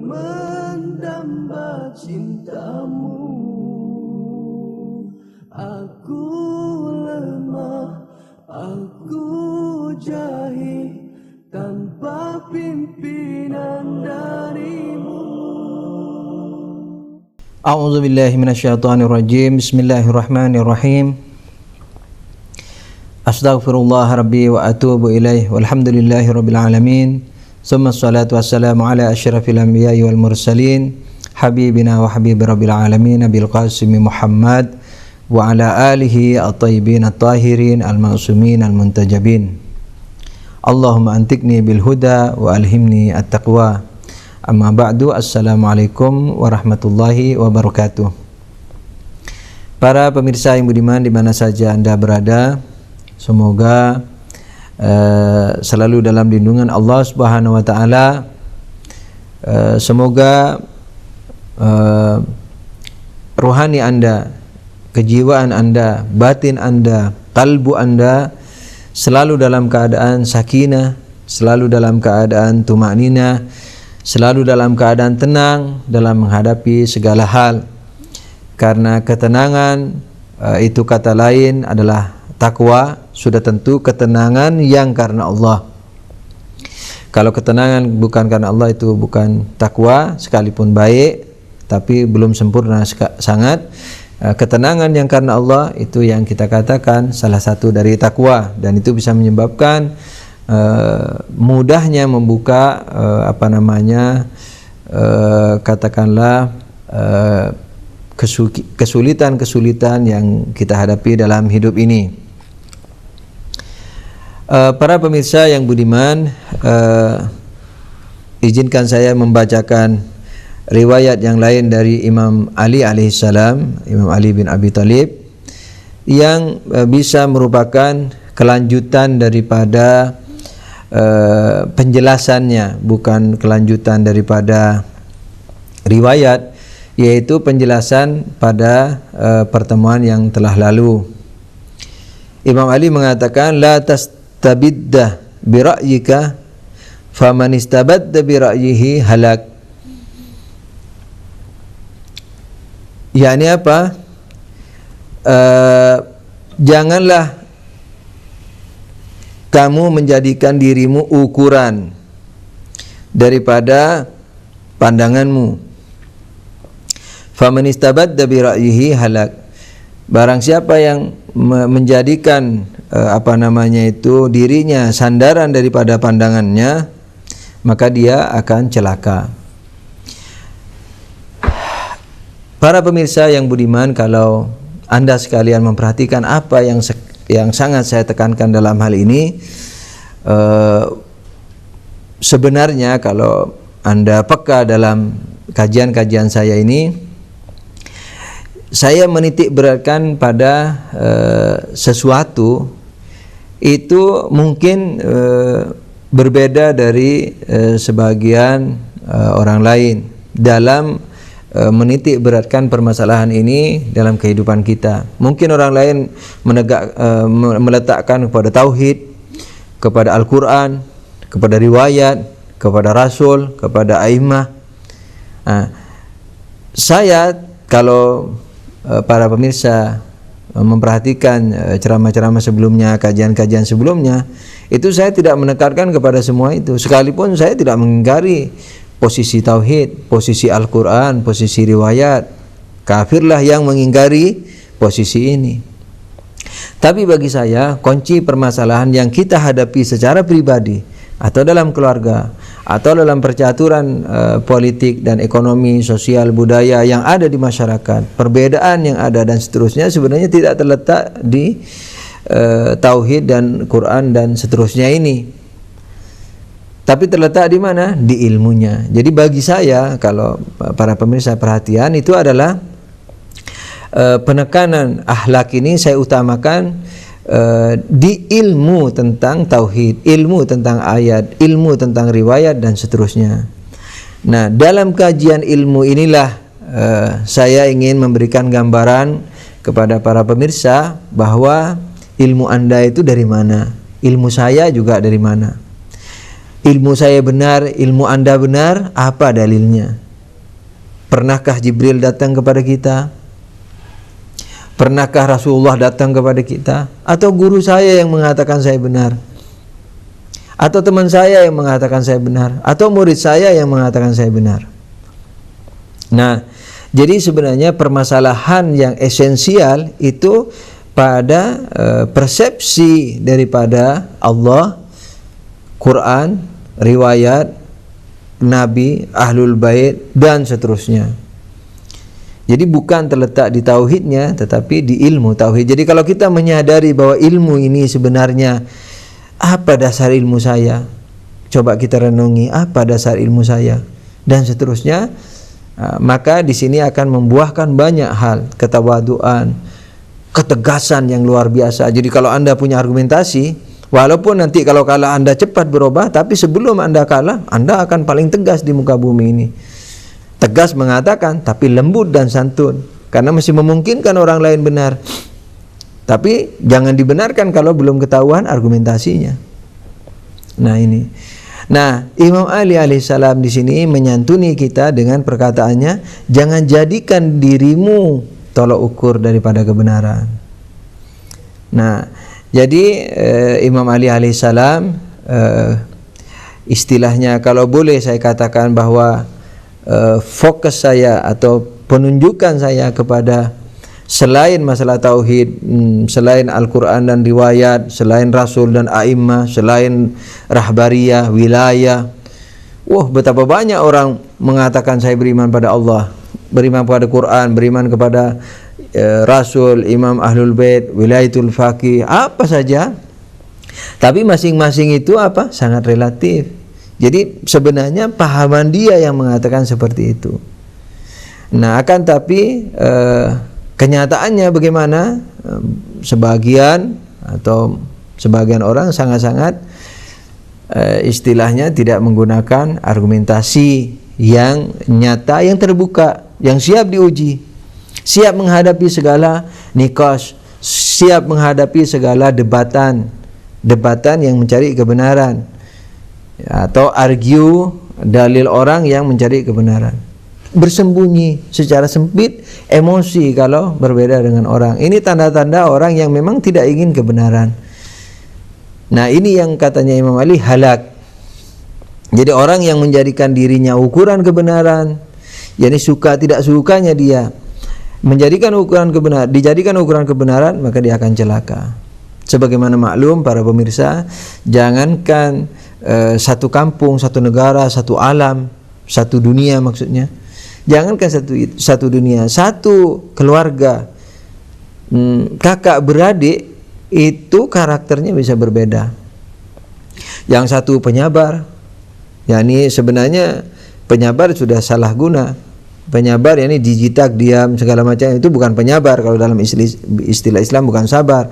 mendamba cintamu. Aku lemah, aku jahil tanpa pimpinan darimu. A'udzu billahi minasyaitonir rajim. Bismillahirrahmanirrahim. Astaghfirullah rabbi wa atubu ilaih. Walhamdulillahi rabbil alamin. Summa salatu wassalamu ala asyrafil anbiya'i wal mursalin, habibina wa habibi rabbil alamin Nabil Qasim Muhammad wa ala alihi at-tayyibin at-tahirin al-ma'sumin al-muntajabin. Allahumma antikni bil huda wa alhimni at-taqwa. Amma ba'du, assalamualaikum warahmatullahi wabarakatuh. Para pemirsa yang budiman di mana saja Anda berada, semoga selalu dalam lindungan Allah Subhanahu wa taala. Semoga rohani Anda, kejiwaan Anda, batin Anda, kalbu Anda selalu dalam keadaan sakinah, selalu dalam keadaan tumanina, selalu dalam keadaan tenang dalam menghadapi segala hal. Karena ketenangan itu kata lain adalah takwa, sudah tentu ketenangan yang karena Allah. Kalau ketenangan bukan karena Allah itu bukan takwa, sekalipun baik tapi belum sempurna sangat. Ketenangan yang karena Allah itu yang kita katakan salah satu dari takwa, dan itu bisa menyebabkan mudahnya membuka katakanlah kesulitan-kesulitan yang kita hadapi dalam hidup ini. Para pemirsa yang budiman, izinkan saya membacakan riwayat yang lain dari Imam Ali alaihissalam, Imam Ali bin Abi Thalib, yang bisa merupakan kelanjutan daripada penjelasannya, bukan kelanjutan daripada riwayat, yaitu penjelasan pada pertemuan yang telah lalu. Imam Ali mengatakan, la tastabidda bi ra'yika faman istabadda bi ra'yihi halak. Yakni apa? Janganlah kamu menjadikan dirimu ukuran daripada pandanganmu. Faman istabadda bi ra'yihi halak. Barang siapa yang menjadikan dirinya sandaran daripada pandangannya, maka dia akan celaka. Para pemirsa yang budiman, kalau Anda sekalian memperhatikan apa yang sangat saya tekankan dalam hal ini, sebenarnya kalau Anda peka dalam kajian-kajian saya ini, saya menitik beratkan pada sesuatu itu mungkin berbeda dari sebagian orang lain dalam menitik beratkan permasalahan ini dalam kehidupan kita. Mungkin orang lain meletakkan kepada tauhid, kepada Al-Quran, kepada riwayat, kepada Rasul, kepada a'immah. Saya, kalau para pemirsa memperhatikan ceramah-ceramah sebelumnya, kajian-kajian sebelumnya, itu saya tidak menekankan kepada semua itu. Sekalipun saya tidak mengingkari posisi tauhid, posisi Al-Quran, posisi riwayat. Kafirlah yang mengingkari posisi ini. Tapi bagi saya, kunci permasalahan yang kita hadapi secara pribadi, atau dalam keluarga, atau dalam percaturan politik dan ekonomi, sosial, budaya yang ada di masyarakat, perbedaan yang ada dan seterusnya, sebenarnya tidak terletak di tauhid dan Quran dan seterusnya ini, tapi terletak di mana? Di ilmunya. Jadi bagi saya, kalau para pemirsa perhatian, itu adalah penekanan akhlak ini saya utamakan di ilmu tentang tauhid, ilmu tentang ayat, ilmu tentang riwayat dan seterusnya. Nah, dalam kajian ilmu inilah saya ingin memberikan gambaran kepada para pemirsa bahwa ilmu Anda itu dari mana, ilmu saya juga dari mana. ilmu saya benar, ilmu Anda benar, apa dalilnya? Pernahkah Jibril datang kepada kita? Pernahkah Rasulullah datang kepada kita? Atau guru saya yang mengatakan saya benar? Atau teman saya yang mengatakan saya benar? Atau murid saya yang mengatakan saya benar? Nah, jadi sebenarnya permasalahan yang esensial itu pada persepsi daripada Allah, Quran, riwayat, Nabi, Ahlul Bait, dan seterusnya. Jadi bukan terletak di tauhidnya, tetapi di ilmu tauhid. Jadi kalau kita menyadari bahwa ilmu ini sebenarnya, apa dasar ilmu saya? Coba kita renungi, apa dasar ilmu saya? Dan seterusnya, maka di sini akan membuahkan banyak hal, ketawaduan, ketegasan yang luar biasa. Jadi kalau Anda punya argumentasi, walaupun nanti kalau kalah Anda cepat berubah, tapi sebelum Anda kalah, Anda akan paling tegas di muka bumi ini. Tegas mengatakan, tapi lembut dan santun, karena masih memungkinkan orang lain benar. Tapi jangan dibenarkan kalau belum ketahuan argumentasinya. Nah ini. Nah, Imam Ali alaihissalam di sini menyantuni kita dengan perkataannya, jangan jadikan dirimu tolok ukur daripada kebenaran. Nah, jadi Imam Ali alaihissalam istilahnya, kalau boleh saya katakan bahwa fokus saya atau penunjukan saya kepada selain masalah tauhid, selain Al-Quran dan riwayat, selain Rasul dan A'immah, selain rahbariyah, wilayah. Wah, betapa banyak orang mengatakan saya beriman pada Allah, beriman kepada Quran, beriman kepada Rasul, Imam Ahlul Bait, Wilayatul Faqih, apa saja. Tapi masing-masing itu apa? Sangat relatif. Jadi sebenarnya pahaman dia yang mengatakan seperti itu. Nah, akan tapi kenyataannya bagaimana? Sebagian atau sebagian orang sangat-sangat istilahnya tidak menggunakan argumentasi yang nyata, yang terbuka, yang siap diuji, siap menghadapi segala nikosh, siap menghadapi segala debatan yang mencari kebenaran, atau argue dalil orang yang mencari kebenaran. Bersembunyi secara sempit, emosi kalau berbeda dengan orang. Ini tanda-tanda orang yang memang tidak ingin kebenaran. Nah, ini yang katanya Imam Ali halak. Jadi orang yang menjadikan dirinya ukuran kebenaran, yakni suka tidak sukanya dia dijadikan ukuran kebenaran, maka dia akan celaka. Sebagaimana maklum para pemirsa, jangankan satu kampung, satu negara, satu alam, satu dunia maksudnya. Jangankan satu dunia, satu keluarga, kakak beradik itu karakternya bisa berbeda. Yang satu penyabar, yakni sebenarnya penyabar sudah salah guna. Penyabar yakni dijitak, diam, segala macam, itu bukan penyabar. Kalau dalam istilah Islam bukan sabar,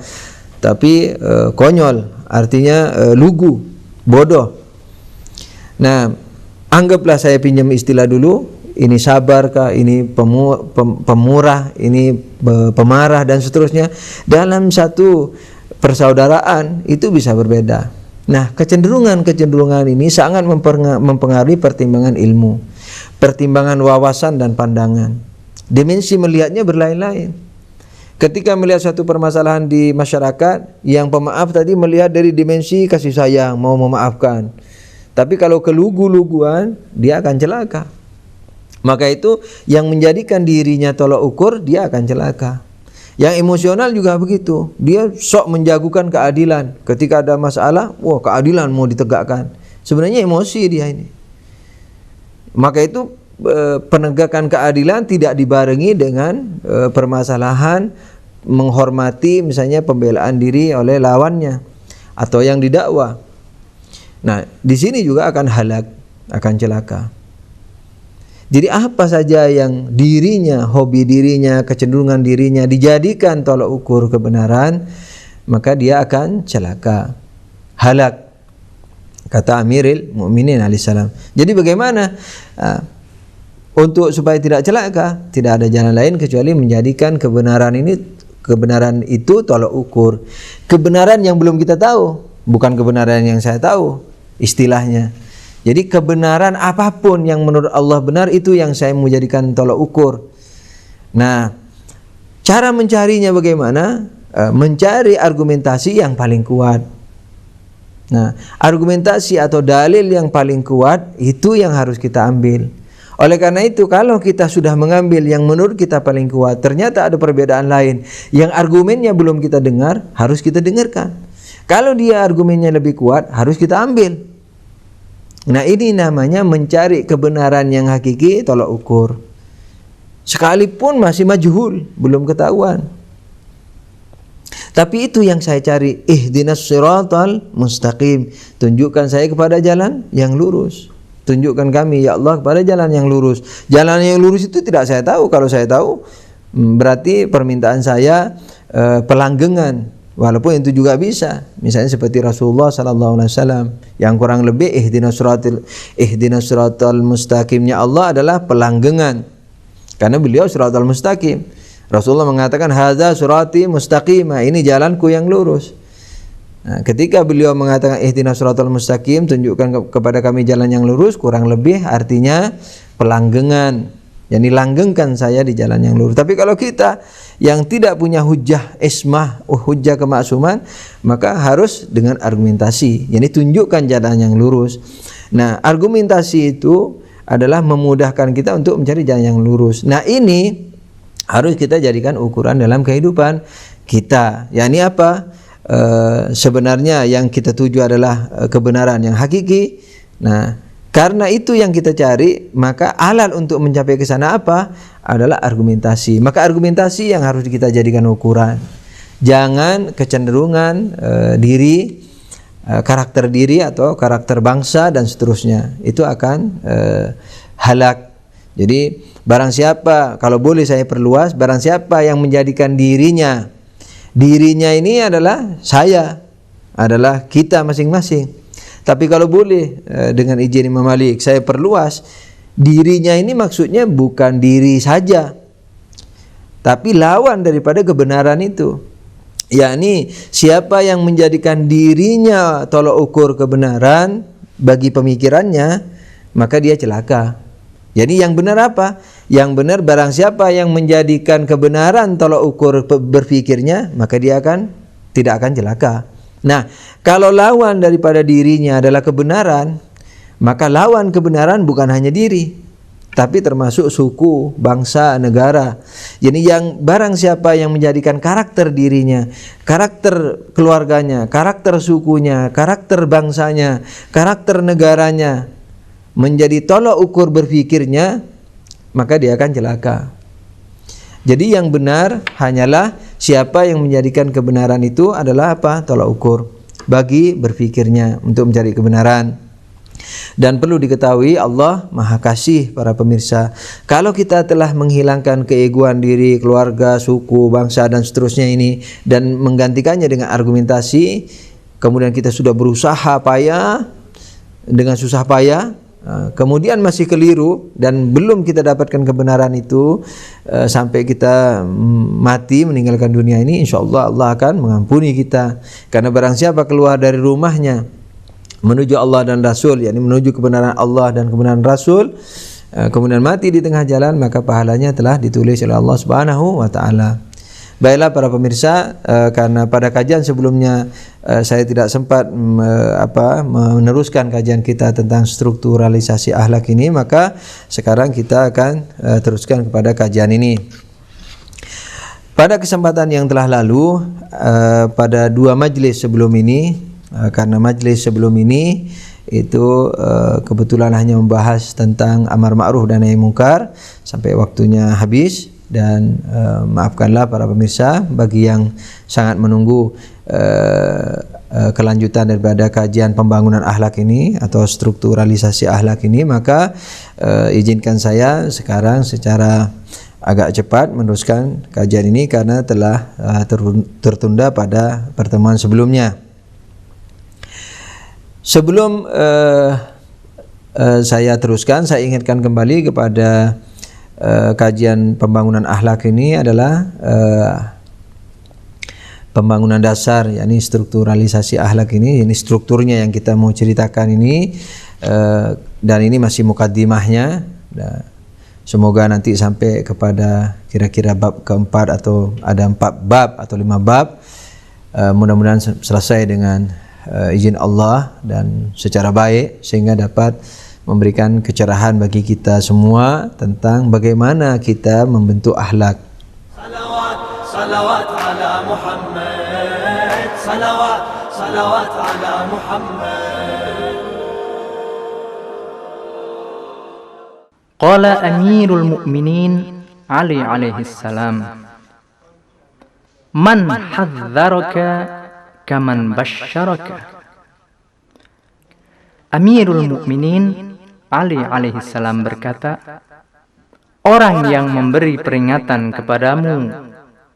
tapi konyol, artinya lugu, bodoh. Nah, anggaplah saya pinjam istilah dulu, ini sabar kah, ini pemurah, ini pemarah dan seterusnya. Dalam satu persaudaraan itu bisa berbeda. Nah, kecenderungan ini sangat mempengaruhi pertimbangan ilmu, pertimbangan wawasan dan pandangan. Dimensi melihatnya berlain-lain. Ketika melihat satu permasalahan di masyarakat, yang pemaaf tadi melihat dari dimensi kasih sayang, mau memaafkan. Tapi kalau kelugu-luguan, dia akan celaka. Maka itu yang menjadikan dirinya tolok ukur, dia akan celaka. Yang emosional juga begitu. Dia sok menjagokan keadilan. Ketika ada masalah, wah keadilan mau ditegakkan. Sebenarnya emosi dia ini. Maka itu penegakan keadilan tidak dibarengi dengan permasalahan menghormati misalnya pembelaan diri oleh lawannya atau yang didakwa. Nah, di sini juga akan halak, akan celaka. Jadi apa saja yang dirinya, hobi dirinya, kecenderungan dirinya dijadikan tolok ukur kebenaran, maka dia akan celaka, halak, kata Amirul Mukminin alaihissalam. Jadi bagaimana untuk supaya tidak celaka? Tidak ada jalan lain kecuali menjadikan kebenaran itu tolok ukur. Kebenaran yang belum kita tahu, bukan kebenaran yang saya tahu istilahnya. Jadi kebenaran apapun yang menurut Allah benar, itu yang saya mau jadikan tolak ukur. Nah, cara mencarinya bagaimana? Mencari argumentasi yang paling kuat. Nah, argumentasi atau dalil yang paling kuat itu yang harus kita ambil. Oleh karena itu, kalau kita sudah mengambil yang menurut kita paling kuat, ternyata ada perbedaan lain yang argumennya belum kita dengar, harus kita dengarkan. Kalau dia argumennya lebih kuat, harus kita ambil. Nah, ini namanya mencari kebenaran yang hakiki, tolak ukur. Sekalipun masih majhul, belum ketahuan. Tapi itu yang saya cari. Ihdinas siratal mustaqim. Tunjukkan saya kepada jalan yang lurus. Tunjukkan kami ya Allah kepada jalan yang lurus. Jalan yang lurus itu tidak saya tahu. Kalau saya tahu, berarti permintaan saya pelanggengan. Walaupun itu juga bisa. Misalnya seperti Rasulullah SAW yang kurang lebih ihdinas siratal mustaqimnya Allah adalah pelanggengan. Karena beliau siratal mustaqim. Rasulullah mengatakan hadza surati mustaqimah, ini jalanku yang lurus. Nah, ketika beliau mengatakan ihdinas siratal mustaqim, tunjukkan kepada kami jalan yang lurus, kurang lebih artinya pelanggengan. Yani langgengkan saya di jalan yang lurus. Tapi kalau kita yang tidak punya hujjah ismah, hujjah kemaksuman, maka harus dengan argumentasi. Yani tunjukkan jalan yang lurus. Nah, argumentasi itu adalah memudahkan kita untuk mencari jalan yang lurus. Nah, ini harus kita jadikan ukuran dalam kehidupan kita. Yani apa? Sebenarnya yang kita tuju adalah kebenaran yang hakiki. Nah, karena itu yang kita cari, maka alat untuk mencapai ke sana apa? Adalah argumentasi. Maka argumentasi yang harus kita jadikan ukuran. Jangan kecenderungan diri, karakter diri atau karakter bangsa dan seterusnya. Itu akan halak. Jadi barang siapa, kalau boleh saya perluas, barang siapa yang menjadikan dirinya ini adalah saya, adalah kita masing-masing. Tapi kalau boleh dengan izin Imam Malik saya perluas, dirinya ini maksudnya bukan diri saja, tapi lawan daripada kebenaran itu. Yakni siapa yang menjadikan dirinya tolak ukur kebenaran bagi pemikirannya, maka dia celaka. Jadi yang benar apa? Yang benar barang siapa yang menjadikan kebenaran tolak ukur berpikirnya, maka dia tidak akan celaka. Nah, kalau lawan daripada dirinya adalah kebenaran, maka lawan kebenaran bukan hanya diri, tapi termasuk suku, bangsa, negara. Jadi yang barang siapa yang menjadikan karakter dirinya, karakter keluarganya, karakter sukunya, karakter bangsanya, karakter negaranya menjadi tolak ukur berpikirnya, maka dia akan celaka. Jadi yang benar hanyalah siapa yang menjadikan kebenaran itu adalah apa? Tolak ukur bagi berpikirnya untuk mencari kebenaran. Dan perlu diketahui Allah Maha Kasih para pemirsa. Kalau kita telah menghilangkan keegoan diri, keluarga, suku, bangsa dan seterusnya ini dan menggantikannya dengan argumentasi, kemudian kita sudah berusaha payah dengan susah payah, kemudian masih keliru dan belum kita dapatkan kebenaran itu sampai kita mati meninggalkan dunia ini, insyaallah Allah akan mengampuni kita. Karena barang siapa keluar dari rumahnya menuju Allah dan Rasul, yakni menuju kebenaran Allah dan kebenaran Rasul, kemudian mati di tengah jalan, maka pahalanya telah ditulis oleh Allah Subhanahu wa taala. Baiklah para pemirsa, karena pada kajian sebelumnya saya tidak sempat meneruskan kajian kita tentang strukturalisasi akhlak ini, maka sekarang kita akan teruskan kepada kajian ini. Pada kesempatan yang telah lalu, pada dua majlis sebelum ini, karena majlis sebelum ini itu kebetulan hanya membahas tentang amar ma'ruf dan nahi munkar sampai waktunya habis. Dan maafkanlah para pemirsa bagi yang sangat menunggu kelanjutan daripada kajian pembangunan akhlak ini atau strukturalisasi akhlak ini, maka izinkan saya sekarang secara agak cepat meneruskan kajian ini karena telah tertunda pada pertemuan sebelumnya. Sebelum saya teruskan, saya ingatkan kembali kepada kajian pembangunan akhlak ini adalah pembangunan dasar, yakni strukturalisasi akhlak ini strukturnya yang kita mau ceritakan ini, dan ini masih mukaddimahnya. Semoga nanti sampai kepada kira-kira bab keempat atau ada 4 bab atau 5 bab, mudah-mudahan selesai dengan izin Allah dan secara baik, sehingga dapat memberikan kecerahan bagi kita semua tentang bagaimana kita membentuk akhlak. Salawat, salawat ala Muhammad. Salawat, salawat ala Muhammad. Qala Amirul Mu'minin Ali alaihi salam, man hadzaraka kaman basyaraka. Amirul Mu'minin Ali alaihi salam berkata, orang yang memberi peringatan kepadamu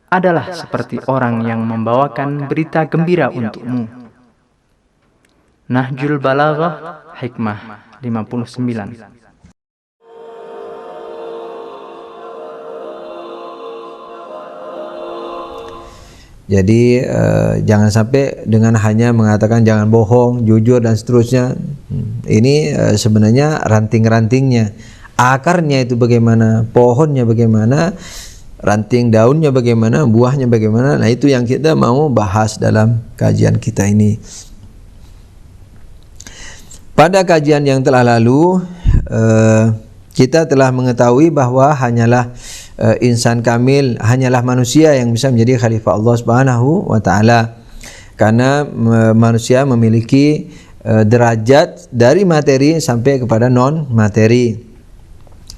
adalah seperti orang yang membawakan berita gembira untukmu. Nahjul Balaghah, hikmah 59. Jadi jangan sampai dengan hanya mengatakan jangan bohong, jujur dan seterusnya. Ini sebenarnya ranting-rantingnya, akarnya itu bagaimana, pohonnya bagaimana, ranting daunnya bagaimana, buahnya bagaimana. Nah, itu yang kita mau bahas dalam kajian kita ini. Pada kajian yang telah lalu, kita telah mengetahui bahwa hanyalah insan kamil, hanyalah manusia yang bisa menjadi khalifah Allah Subhanahu wa taala. Karena manusia memiliki derajat dari materi sampai kepada non materi.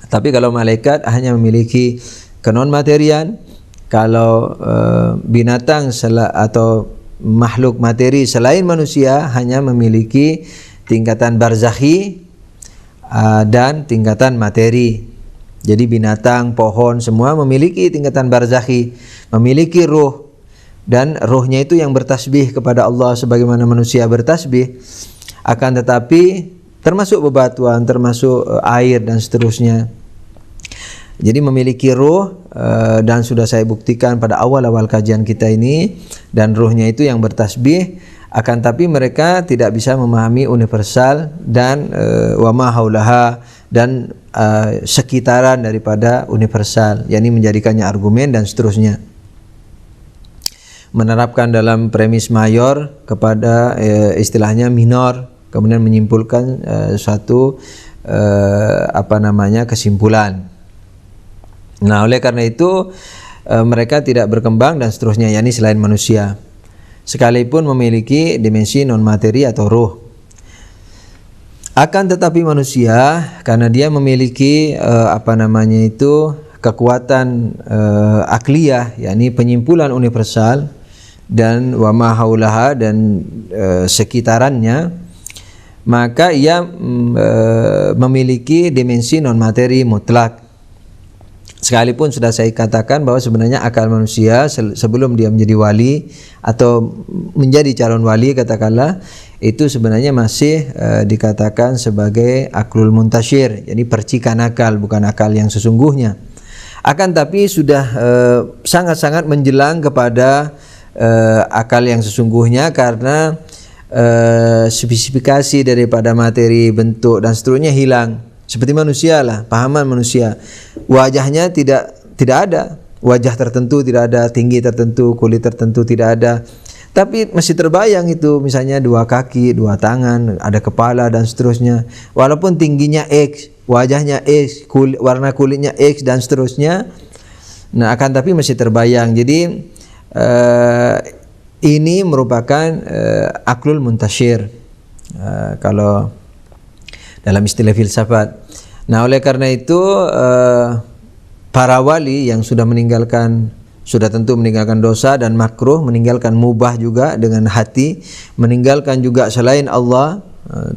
Tapi kalau malaikat hanya memiliki kenon materian, kalau binatang atau makhluk materi selain manusia hanya memiliki tingkatan barzakhi dan tingkatan materi. Jadi binatang, pohon semua memiliki tingkatan barzakhi, memiliki ruh, dan ruhnya itu yang bertasbih kepada Allah sebagaimana manusia bertasbih. Akan tetapi termasuk bebatuan, termasuk air dan seterusnya. Jadi memiliki ruh, dan sudah saya buktikan pada awal-awal kajian kita ini, dan ruhnya itu yang bertasbih. Akan tapi mereka tidak bisa memahami universal dan wa ma haulaha dan sekitaran daripada universal, yakni menjadikannya argumen dan seterusnya. Menerapkan dalam premis mayor kepada istilahnya minor, kemudian menyimpulkan suatu kesimpulan. Nah, oleh karena itu mereka tidak berkembang dan seterusnya, yakni selain manusia, sekalipun memiliki dimensi non materi atau ruh. Akan tetapi manusia, karena dia memiliki kekuatan akliyah, yakni penyimpulan universal, dan wa ma haulaha dan sekitarannya, maka ia memiliki dimensi non materi mutlak. Sekalipun sudah saya katakan bahwa sebenarnya akal manusia sebelum dia menjadi wali atau menjadi calon wali, katakanlah, itu sebenarnya masih dikatakan sebagai aklul muntashir, jadi percikan akal, bukan akal yang sesungguhnya. Akan tapi sudah sangat-sangat menjelang kepada akal yang sesungguhnya, karena spesifikasi daripada materi, bentuk dan seterusnya hilang. Seperti manusia lah, pahaman manusia. Wajahnya tidak ada, wajah tertentu tidak ada, tinggi tertentu, kulit tertentu tidak ada. Tapi masih terbayang itu, misalnya 2 kaki, 2 tangan, ada kepala dan seterusnya. Walaupun tingginya X, wajahnya X, warna kulitnya X dan seterusnya. Nah, akan tapi masih terbayang. Jadi ini merupakan aklul muntashir, kalau dalam istilah filsafat. Nah, oleh karena itu para wali yang sudah tentu meninggalkan dosa dan makruh, meninggalkan mubah juga dengan hati, meninggalkan juga selain Allah,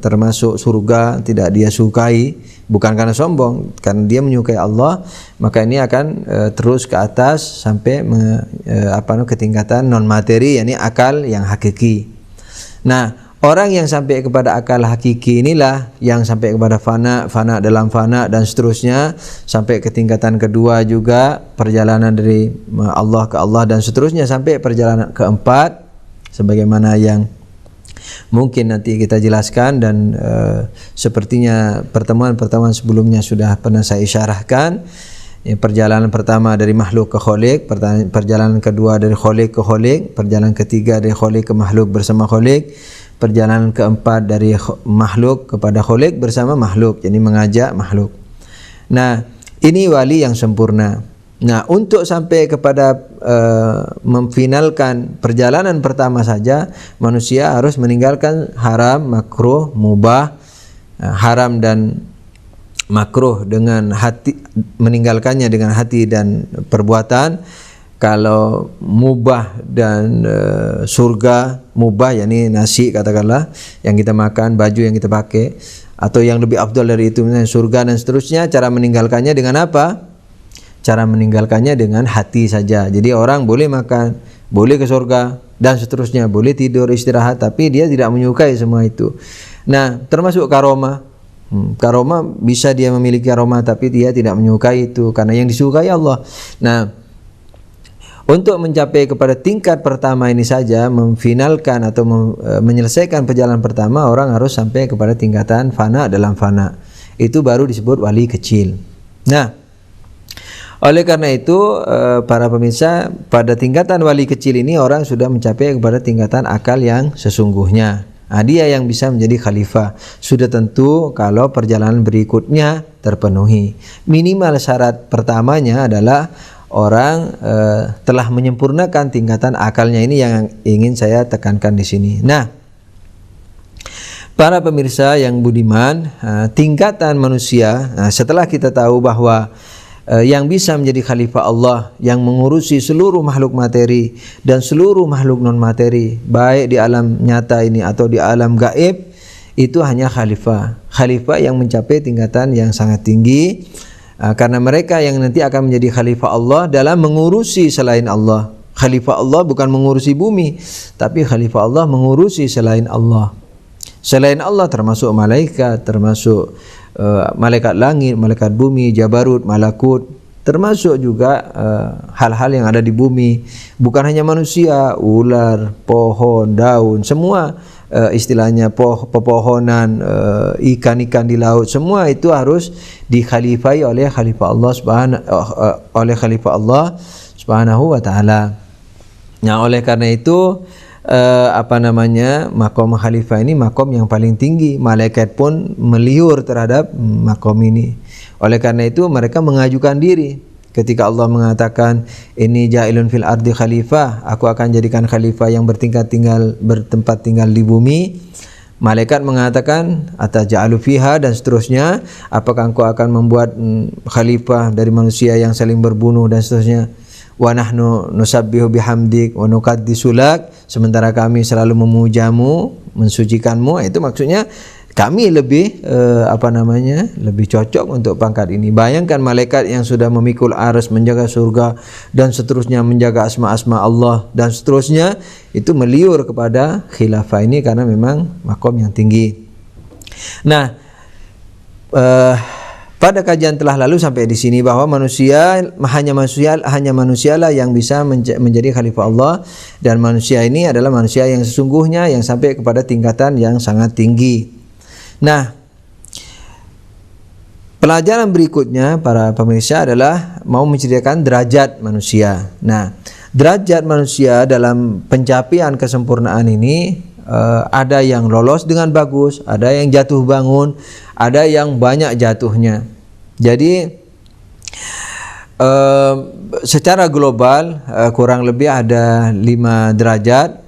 termasuk surga tidak dia sukai, bukan karena sombong, karena dia menyukai Allah, maka ini akan terus ke atas sampai ke tingkatan non materi, yakni akal yang hakiki. Nah, Orang yang sampai kepada akal hakiki inilah yang sampai kepada fana, fana dalam fana dan seterusnya, sampai ke tingkatan kedua juga perjalanan dari Allah ke Allah dan seterusnya sampai perjalanan keempat sebagaimana yang mungkin nanti kita jelaskan dan sepertinya pertemuan-pertemuan sebelumnya sudah pernah saya isyarahkan. Perjalanan pertama dari makhluk ke khalik, perjalanan kedua dari khalik ke khalik, perjalanan ketiga dari khalik ke makhluk bersama khalik, perjalanan keempat dari makhluk kepada khalik bersama makhluk, jadi mengajak makhluk. Nah, ini wali yang sempurna. Nah, untuk sampai kepada memfinalkan perjalanan pertama saja, manusia harus meninggalkan haram, makruh, mubah, haram dan makruh dengan hati, meninggalkannya dengan hati dan perbuatan. Kalau mubah dan surga, mubah yakni nasi katakanlah yang kita makan, baju yang kita pakai, atau yang lebih afdal dari itu misalnya surga dan seterusnya, cara meninggalkannya dengan apa? Cara meninggalkannya dengan hati saja. Jadi orang boleh makan, boleh ke surga dan seterusnya, boleh tidur istirahat, tapi dia tidak menyukai semua itu. Nah, termasuk karomah. Karomah bisa dia memiliki karomah tapi dia tidak menyukai itu karena yang disukai Allah. Nah, untuk mencapai kepada tingkat pertama ini saja, memfinalkan atau menyelesaikan perjalanan pertama, orang harus sampai kepada tingkatan fana dalam fana. Itu baru disebut wali kecil. Nah, oleh karena itu para pemirsa, pada tingkatan wali kecil ini orang sudah mencapai kepada tingkatan akal yang sesungguhnya. Nah, dia yang bisa menjadi khalifah. Sudah tentu kalau perjalanan berikutnya terpenuhi. Minimal syarat pertamanya adalah orang telah menyempurnakan tingkatan akalnya. Ini yang ingin saya tekankan di sini. Nah, para pemirsa yang budiman, tingkatan manusia, setelah kita tahu bahwa yang bisa menjadi khalifah Allah, yang mengurusi seluruh makhluk materi dan seluruh makhluk non materi, baik di alam nyata ini atau di alam gaib, itu hanya khalifah. Khalifah yang mencapai tingkatan yang sangat tinggi, karena mereka yang nanti akan menjadi khalifah Allah dalam mengurusi selain Allah. Khalifah Allah bukan mengurusi bumi, tapi khalifah Allah mengurusi selain Allah. Selain Allah termasuk malaikat, termasuk malaikat langit, malaikat bumi, jabarut, malakut, termasuk juga hal-hal yang ada di bumi. Bukan hanya manusia, ular, pohon, daun, semua istilahnya pepohonan, ikan-ikan di laut, semua itu harus dikhalifai oleh khalifah Allah Subhanahu wa taala. Nah, oleh karena itu makom khalifah ini makom yang paling tinggi. Malaikat pun meliur terhadap makom ini. Oleh karena itu mereka mengajukan diri. Ketika Allah mengatakan ini ja'ilun fil ardi khalifah, aku akan jadikan khalifah yang bertempat tinggal di bumi. Malaikat mengatakan ataja'alu fiha dan seterusnya, apakah engkau akan membuat khalifah dari manusia yang saling berbunuh dan seterusnya. Wa nahnu nusabbihu bihamdik wa nuqaddisu lak, sementara kami selalu memujamu, mensucikanmu. Itu maksudnya kami lebih lebih cocok untuk pangkat ini. Bayangkan malaikat yang sudah memikul arsy, menjaga surga dan seterusnya, menjaga asma-asma Allah dan seterusnya, itu meliur kepada khilafah ini karena memang makom yang tinggi. Nah, pada kajian telah lalu sampai di sini bahwa hanya manusialah yang bisa menjadi khalifah Allah, dan manusia ini adalah manusia yang sesungguhnya yang sampai kepada tingkatan yang sangat tinggi. Nah, pelajaran berikutnya para pemirsa adalah mau menceritakan derajat manusia. Nah, derajat manusia dalam pencapaian kesempurnaan ini ada yang lolos dengan bagus, ada yang jatuh bangun, ada yang banyak jatuhnya. Jadi secara global kurang lebih ada 5 derajat.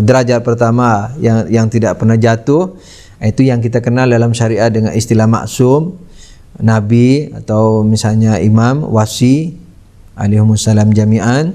Derajat pertama yang tidak pernah jatuh, itu yang kita kenal dalam syariat dengan istilah maksum, nabi atau misalnya imam, wasi alaihimussalam jami'an.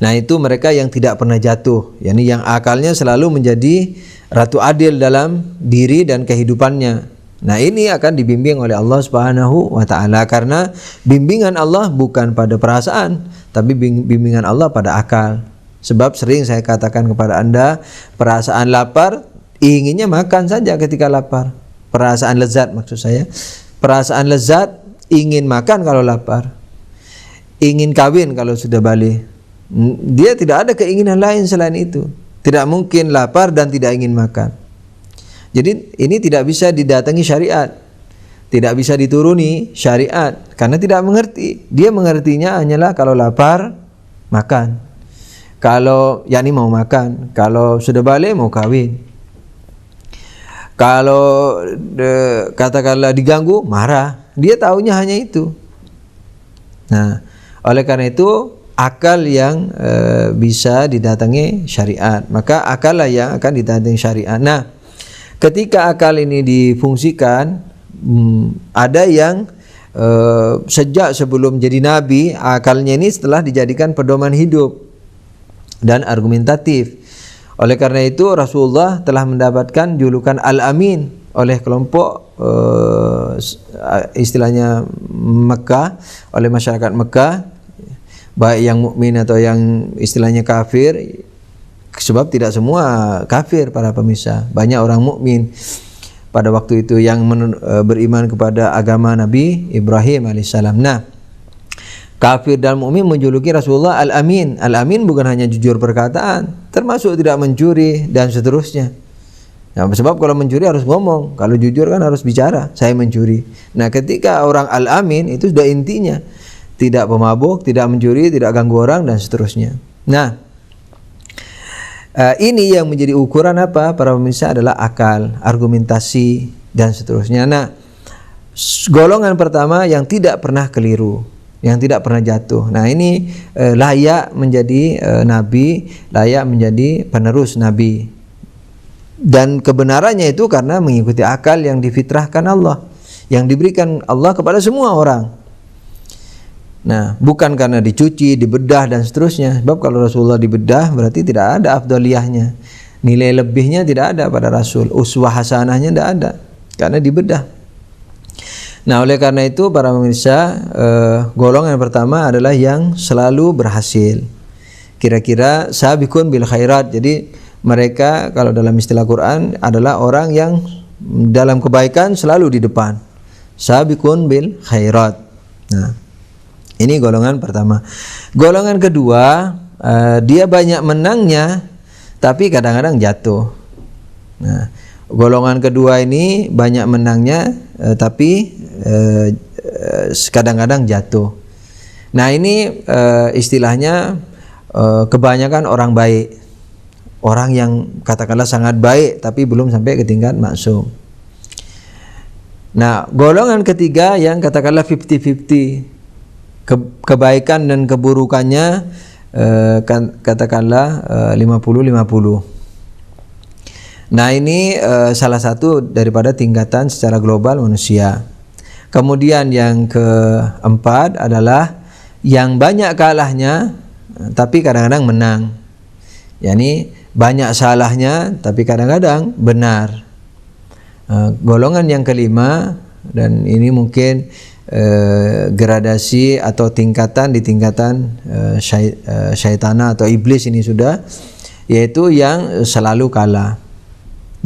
Nah, itu mereka yang tidak pernah jatuh, yakni yang akalnya selalu menjadi ratu adil dalam diri dan kehidupannya. Nah, ini akan dibimbing oleh Allah Subhanahu wa taala, karena bimbingan Allah bukan pada perasaan, tapi bimbingan Allah pada akal. Sebab sering saya katakan kepada Anda, perasaan lapar inginnya makan saja ketika lapar. Perasaan lezat maksud saya. Perasaan lezat, ingin makan kalau lapar. Ingin kawin kalau sudah balik. Dia tidak ada keinginan lain selain itu. Tidak mungkin lapar dan tidak ingin makan. Jadi ini tidak bisa didatangi syariat. Tidak bisa dituruni syariat karena tidak mengerti. Dia mengertinya hanyalah kalau lapar makan. Kalau yakni mau makan, kalau sudah balik mau kawin. Kalau katakanlah diganggu, marah. Dia taunya hanya itu. Nah, oleh karena itu akal yang bisa didatangi syariat, maka akal lah yang akan didatangi syariat. Nah, ketika akal ini difungsikan, ada yang sejak sebelum jadi nabi, akalnya ini setelah dijadikan pedoman hidup dan argumentatif. Oleh karena itu Rasulullah telah mendapatkan julukan Al-Amin oleh kelompok istilahnya Mekah, oleh masyarakat Mekah, baik yang mukmin atau yang istilahnya kafir, sebab tidak semua kafir para pemirsa, banyak orang mukmin pada waktu itu yang beriman kepada agama Nabi Ibrahim alaihissalam. Nah, kafir dan mukmin menjuluki Rasulullah Al-Amin. Al-Amin bukan hanya jujur perkataan, termasuk tidak mencuri dan seterusnya. Nah, sebab kalau mencuri harus ngomong, kalau jujur kan harus bicara, saya mencuri. Nah, ketika orang Al-Amin itu sudah intinya, tidak pemabuk, tidak mencuri, tidak ganggu orang dan seterusnya. Nah, ini yang menjadi ukuran apa para pemirsa adalah akal, argumentasi dan seterusnya. Nah, golongan pertama yang tidak pernah keliru, yang tidak pernah jatuh. Nah, ini layak menjadi nabi, layak menjadi penerus nabi. Dan kebenarannya itu karena mengikuti akal yang difitrahkan Allah, yang diberikan Allah kepada semua orang. Nah, bukan karena dicuci, dibedah dan seterusnya. Sebab kalau Rasulullah dibedah berarti tidak ada afdaliyahnya. Nilai lebihnya tidak ada pada Rasul. Uswah hasanahnya tidak ada karena dibedah. Nah, oleh karena itu para pemirsa, golongan pertama adalah yang selalu berhasil. Kira-kira sabiqun bil khairat. Jadi mereka kalau dalam istilah Quran adalah orang yang dalam kebaikan selalu di depan. Sabiqun bil khairat. Nah, ini golongan pertama. Golongan kedua, dia banyak menangnya tapi kadang-kadang jatuh. Nah, golongan kedua ini banyak menangnya tapi kadang-kadang jatuh. Nah, ini istilahnya kebanyakan orang baik. Orang yang katakanlah sangat baik tapi belum sampai ke tingkat maksum. Nah, golongan ketiga yang katakanlah 50-50, kebaikan dan keburukannya katakanlah 50-50. Nah, ini salah satu daripada tingkatan secara global manusia. Kemudian yang keempat adalah yang banyak kalahnya tapi kadang-kadang menang. yakni banyak salahnya tapi kadang-kadang benar. Golongan yang kelima, dan ini mungkin gradasi atau tingkatan di tingkatan syaitana atau iblis ini sudah, yaitu yang selalu kalah,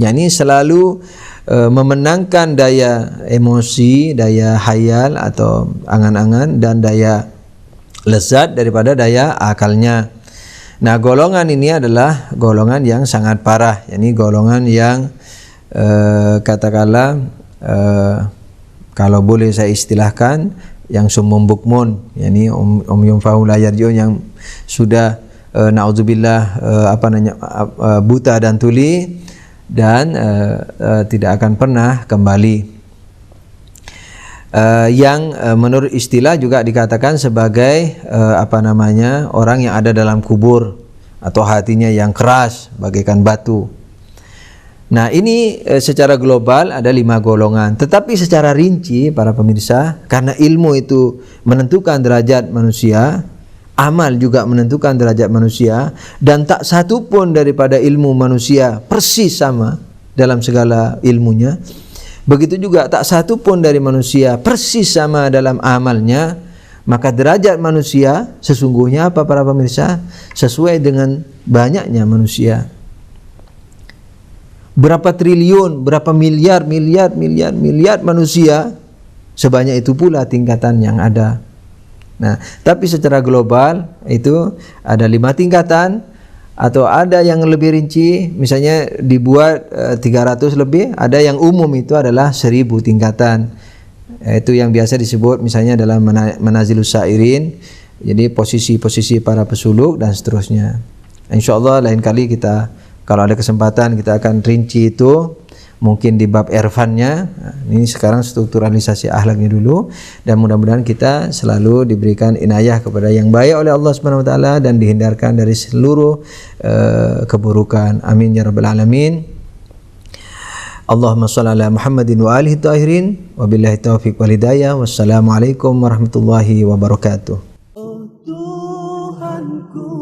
yakni selalu memenangkan daya emosi, daya hayal atau angan-angan dan daya lezat daripada daya akalnya. Nah, golongan ini adalah golongan yang sangat parah, yakni golongan yang katakanlah kalau boleh saya istilahkan yang sumum bukmun, yakni umyum fahum la yarji'un, yang sudah naudzubillah buta dan tuli dan tidak akan pernah kembali. Yang menurut istilah juga dikatakan sebagai orang yang ada dalam kubur atau hatinya yang keras bagaikan batu. Nah, ini secara global ada 5 golongan, tetapi secara rinci para pemirsa, karena ilmu itu menentukan derajat manusia, amal juga menentukan derajat manusia, dan tak satu pun daripada ilmu manusia persis sama dalam segala ilmunya. Begitu juga tak satu pun dari manusia persis sama dalam amalnya. Maka derajat manusia sesungguhnya apa para pemirsa? Sesuai dengan banyaknya manusia. berapa triliun, berapa miliar manusia, sebanyak itu pula tingkatan yang ada. Nah, tapi secara global itu ada 5 tingkatan, atau ada yang lebih rinci, misalnya dibuat 300 lebih, ada yang umum itu adalah 1000 tingkatan. Itu yang biasa disebut misalnya dalam manazilus sairin, jadi posisi-posisi para pesuluk dan seterusnya. Insyaallah lain kali kita kalau ada kesempatan kita akan rinci itu, mungkin di bab irfannya. Nah, ini sekarang strukturalisasi akhlaknya dulu, dan mudah-mudahan kita selalu diberikan inayah kepada yang baik oleh Allah Subhanahu wa taala dan dihindarkan dari seluruh keburukan. Amin ya rabbal alamin. Allahumma shalli ala Muhammadin wa alihi tahirin, wabillahi taufiq wal hidayah. Wassalamualaikum warahmatullahi wabarakatuh. Oh Tuhanku,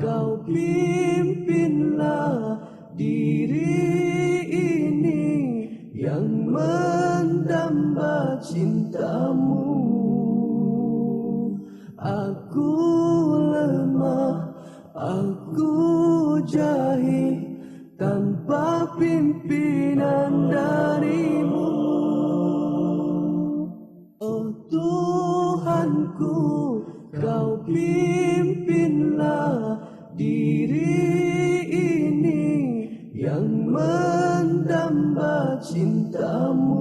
Kau pimpinlah diri ini yang mendamba cintamu. Aku lemah, aku jahil, tanpa pimpinan darimu. Oh Tuhanku, Kau pimpinlah diri ini yang mendamba cintamu.